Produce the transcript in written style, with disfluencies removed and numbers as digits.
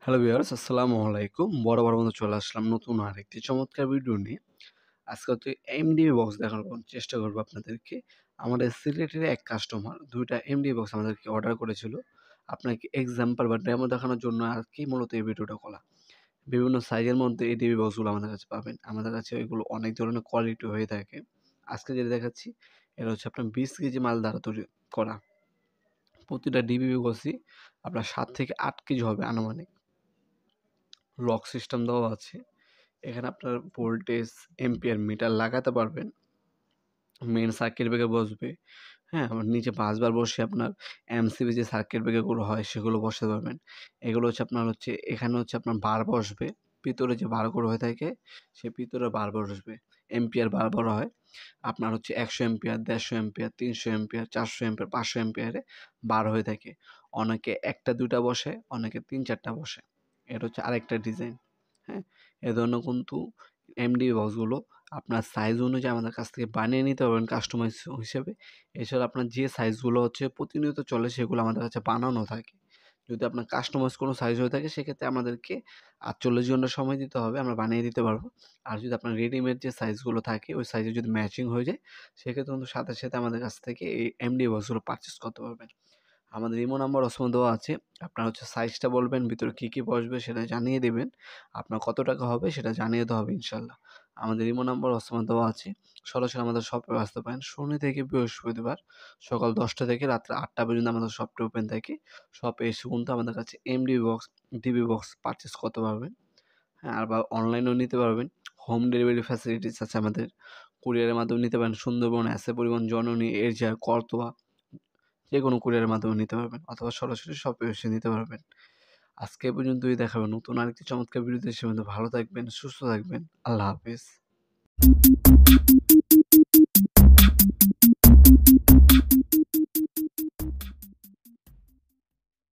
Hello viewers, আসসালামু আলাইকুম। বরাবর মতো চলে আসলাম নতুন আরেকটি চমৎকার ভিডিও নিয়ে। আজকে হচ্ছে এমডিবি বক্স দেখানোর চেষ্টা করব আপনাদেরকে। আমাদের সিলেটের এক কাস্টমার ২ টা এমডিবি বক্স আমাদেরকে অর্ডার করেছিল। আপনাকে এক্সাম্পল বা ডেমো দেখানোর জন্য আরকি মূলত এই ভিডিওটা করা। বিভিন্ন সাইজের মধ্যে এই ডিবি বক্সগুলো আমাদের কাছে পাবেন। আমাদের কাছে এগুলো অনেক ধরনের কোয়ালিটি হয়ে থাকে। আজকে যেটা দেখাচ্ছি, এটা হচ্ছে আপনার ২০ কেজি মাল দ্বারা তৈরি করা। প্রতিটা ডিবি বক্সই আপনার ৭ থেকে ৮ কেজি হবে আনুমানিক। লক সিস্টেম দেওয়া আছে। এখানে আপনার ভোল্টেজ, এম্পিয়ার মিটার লাগাতে পারবেন। মেইন সার্কিট ব্রেকার বসবে। হ্যাঁ? আবার নিচে বাসবার বসে আপনার এমসিবি যে সার্কিট ব্রেকারগুলো হয় সেগুলো বসাতে পারবেন। এগুলো হচ্ছে আপনার এখানে হচ্ছে আপনার বার বসবে। ভিতরে যে বারগুলো হয়ে থাকে সে ভিতরে বার বসবে। এম্পিয়ার বার বলা হয়। আপনার হচ্ছে ১০০ এম্পিয়ার, ১৫০ এম্পিয়ার, ৩০০ এম্পিয়ার, ৪০০ এম্পিয়ার, ৫০০ এম্পিয়ারে বার হয়ে থাকে। অনেকে ১ টা ২ টা বসে, অনেকে ৩ ৪ টা বসে। এটা হচ্ছে আরেকটা ডিজাইন। হ্যাঁ? এ ধরনের কিন্তু এমডিবি বক্সগুলো আপনার সাইজ অনুযায়ী আমাদের কাছ থেকে বানিয়ে নিতে পারবেন কাস্টমাইজ হিসেবে। এছাড়া আপনার যে সাইজগুলো হচ্ছে প্রতিনিয়ত চলে সেগুলো আমাদের কাছে বানানো থাকে। যদি আপনার কাস্টমাইজ কোনো সাইজ হয়ে থাকে সেক্ষেত্রে আমাদেরকে ৪৮ ঘন্টা সময় দিতে হবে, আমরা বানিয়ে দিতে পারবো। আর যদি আপনার রেডিমেড যে সাইজগুলো থাকে ওই সাইজে যদি ম্যাচিং হয়ে যায় সেক্ষেত্রে কিন্তু সাথে, সাথে আমাদের কাছ থেকে এই এমডিবি বক্সগুলো পারচেজ করতে পারবেন। আমাদের ইমো নাম্বার ওসময় দেওয়া আছে। আপনার হচ্ছে সাইজটা বলবেন, ভিতরে কী বসবে সেটা জানিয়ে দিবেন। আপনার কত টাকা হবে সেটা জানিয়ে দেওয়া হবে ইনশাআল্লাহ। আমাদের ইমো নাম্বার ওসময় দেওয়া আছে। সরাসরি আমাদের শপে আসতে পারেন। শনি থেকে বৃহস্পতিবার সকাল ১০টা থেকে রাত্রে ৮টা পর্যন্ত আমাদের শপটা ওপেন থাকে। শপে এসে কিন্তু আমাদের কাছে MDB box, DB box purchase করতে পারবেন। হ্যাঁ? আর বা অনলাইনেও নিতে পারবেন। হোম ডেলিভারি ফ্যাসিলিটিস আছে আমাদের। কুরিয়ারের মাধ্যমে নিতে পারেন। সুন্দরবন, এসএ পরিবহন, জননী, এরজা, করতোয়া যেকোনো কুরিয়ারের মাধ্যমে নিতে পারবেন অথবা সরাসরি শপে এসে নিতে পারবেন। আজকে এ পর্যন্তই, দেখা হবে নতুন আরেকটি চমৎকার ভিডিওতে। সে পর্যন্ত ভালো থাকবেন, সুস্থ থাকবেন। আল্লাহ হাফেজ।